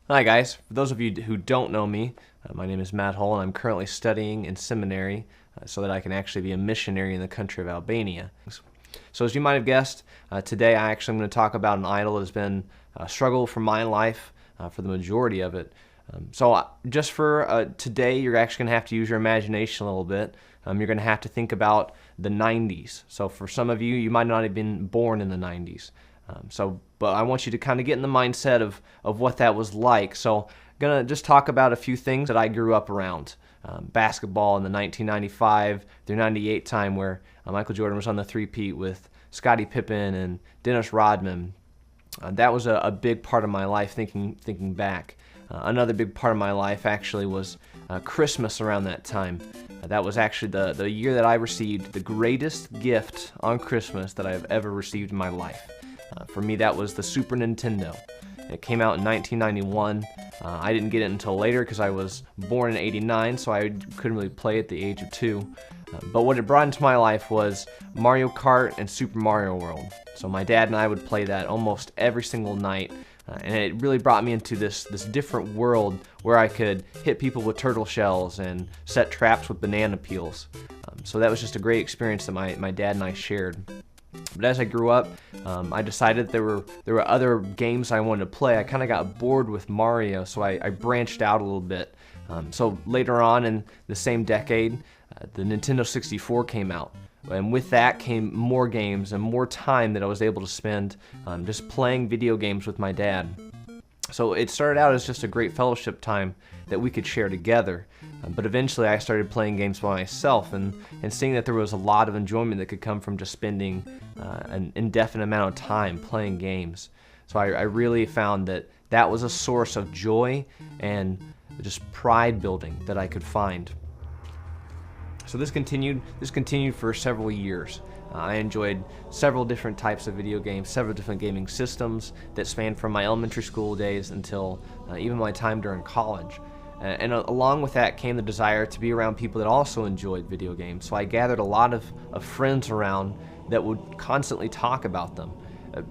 Hi guys, for those of you who don't know me, my name is Matt Hull and I'm currently studying in seminary so that I can actually be a missionary in the country of Albania. So as you might have guessed, today I actually am going to talk about an idol that has been a struggle for my life for the majority of it. Just for today, you're actually going to have to use your imagination a little bit. You're going to have to think about the 90s. So for some of you, you might not have been born in the 90s. But I want you to kind of get in the mindset of what that was like. So I'm going to just talk about a few things that I grew up around. Basketball in the 1995 through 98 time where Michael Jordan was on the three-peat with Scottie Pippen and Dennis Rodman. That was a big part of my life thinking back. Another big part of my life actually was Christmas around that time. That was actually the year that I received the greatest gift on Christmas that I have ever received in my life. For me, that was the Super Nintendo. It came out in 1991. I didn't get it until later because I was born in '89, so I couldn't really play at the age of 2. But what it brought into my life was Mario Kart and Super Mario World. So my dad and I would play that almost every single night. And it really brought me into this different world where I could hit people with turtle shells and set traps with banana peels. So that was just a great experience that my dad and I shared. But as I grew up, I decided there were other games I wanted to play. I kind of got bored with Mario, so I branched out a little bit. So later on in the same decade, the Nintendo 64 came out. And with that came more games and more time that I was able to spend just playing video games with my dad. So it started out as just a great fellowship time that we could share together. But eventually I started playing games by myself and seeing that there was a lot of enjoyment that could come from just spending an indefinite amount of time playing games. So I really found that was a source of joy and just pride building that I could find. So this continued for several years. I enjoyed several different types of video games, several different gaming systems that spanned from my elementary school days until even my time during college. And along with that came the desire to be around people that also enjoyed video games. So I gathered a lot of friends around that would constantly talk about them.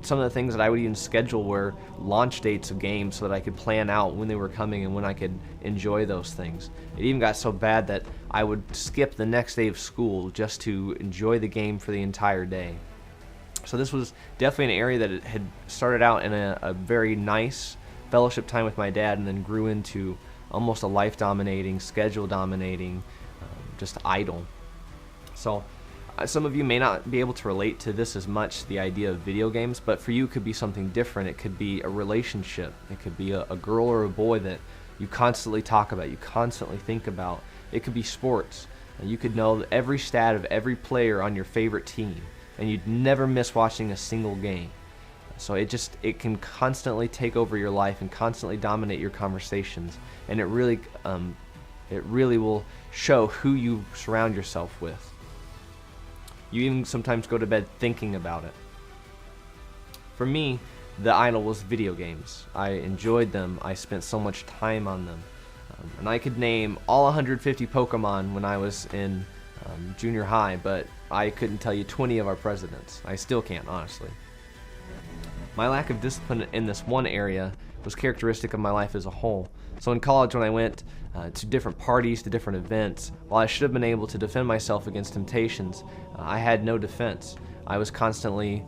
Some of the things that I would even schedule were launch dates of games so that I could plan out when they were coming and when I could enjoy those things. It even got so bad that I would skip the next day of school just to enjoy the game for the entire day. So this was definitely an area that it had started out in a very nice fellowship time with my dad and then grew into almost a life-dominating, schedule-dominating, just idol. So some of you may not be able to relate to this as much, the idea of video games, but for you it could be something different. It could be a relationship. It could be a girl or a boy that you constantly talk about, you constantly think about. It could be sports. You could know every stat of every player on your favorite team, and you'd never miss watching a single game. So it can constantly take over your life and constantly dominate your conversations, and it really will show who you surround yourself with. You even sometimes go to bed thinking about it. For me, the idol was video games. I enjoyed them. I spent so much time on them. And I could name all 150 Pokemon when I was in junior high, but I couldn't tell you 20 of our presidents. I still can't, honestly. My lack of discipline in this one area was characteristic of my life as a whole. So in college, when I went to different parties, to different events, while I should have been able to defend myself against temptations, I had no defense. I was constantly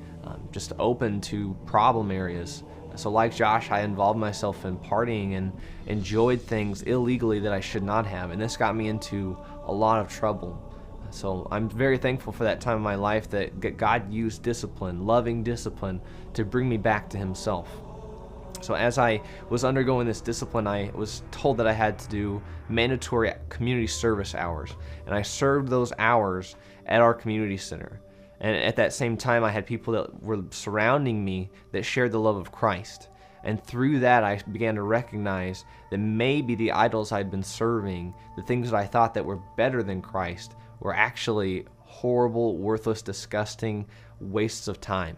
just open to problem areas. So like Josh, I involved myself in partying and enjoyed things illegally that I should not have, and this got me into a lot of trouble. So I'm very thankful for that time in my life that God used discipline, loving discipline, to bring me back to Himself. So as I was undergoing this discipline, I was told that I had to do mandatory community service hours, and I served those hours at our community center. And at that same time, I had people that were surrounding me that shared the love of Christ. And through that, I began to recognize that maybe the idols I'd been serving, the things that I thought that were better than Christ, were actually horrible, worthless, disgusting wastes of time.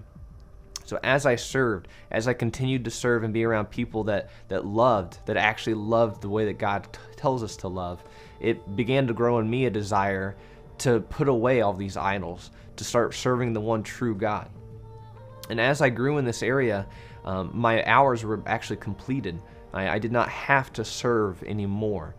So as I served, as I continued to serve and be around people that actually loved the way that God tells us to love, it began to grow in me a desire to put away all these idols, to start serving the one true God. And as I grew in this area, my hours were actually completed. I did not have to serve anymore,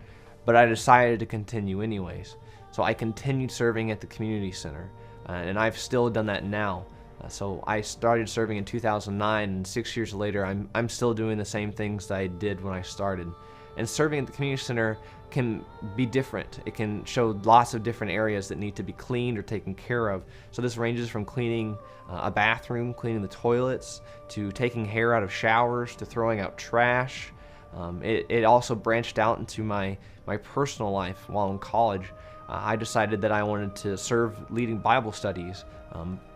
but I decided to continue anyways. So I continued serving at the community center, and I've still done that now. So I started serving in 2009, and 6 years later, I'm still doing the same things that I did when I started. And serving at the community center can be different. It can show lots of different areas that need to be cleaned or taken care of. So this ranges from cleaning a bathroom, cleaning the toilets, to taking hair out of showers, to throwing out trash. It also branched out into my personal life while in college. I decided that I wanted to serve leading Bible studies,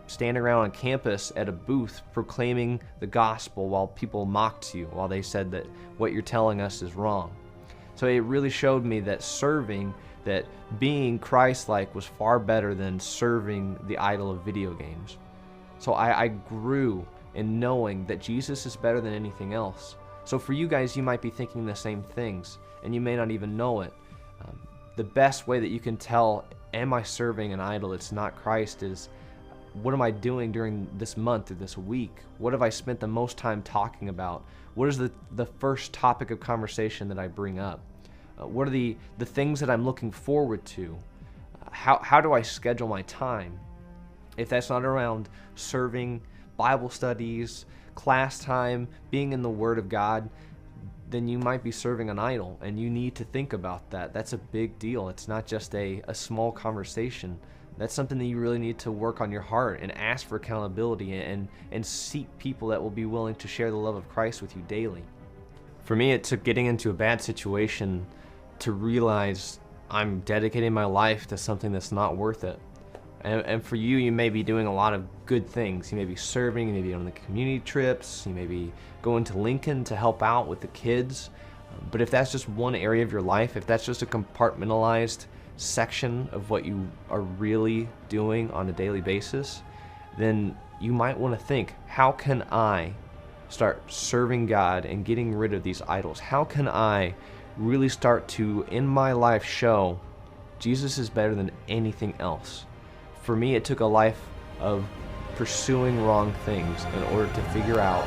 standing around on campus at a booth proclaiming the gospel while people mocked you, while they said that what you're telling us is wrong. So it really showed me that serving, that being Christ-like was far better than serving the idol of video games. So I grew in knowing that Jesus is better than anything else. So for you guys, you might be thinking the same things, and you may not even know it. The best way that you can tell, am I serving an idol that's not Christ, is what am I doing during this month or this week? What have I spent the most time talking about? What is the first topic of conversation that I bring up? What are the things that I'm looking forward to? How do I schedule my time? If that's not around serving, Bible studies, class time, being in the Word of God, then you might be serving an idol, and you need to think about that. That's a big deal. It's not just a small conversation. That's something that you really need to work on your heart and ask for accountability and seek people that will be willing to share the love of Christ with you daily. For me, it took getting into a bad situation to realize I'm dedicating my life to something that's not worth it. And for you, you may be doing a lot of good things. You may be serving, you may be on the community trips, you may be going to Lincoln to help out with the kids. But if that's just one area of your life, if that's just a compartmentalized section of what you are really doing on a daily basis, then you might want to think, how can I start serving God and getting rid of these idols? How can I really start to, in my life, show Jesus is better than anything else? For me, it took a life of pursuing wrong things in order to figure out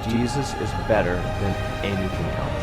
Jesus is better than anything else.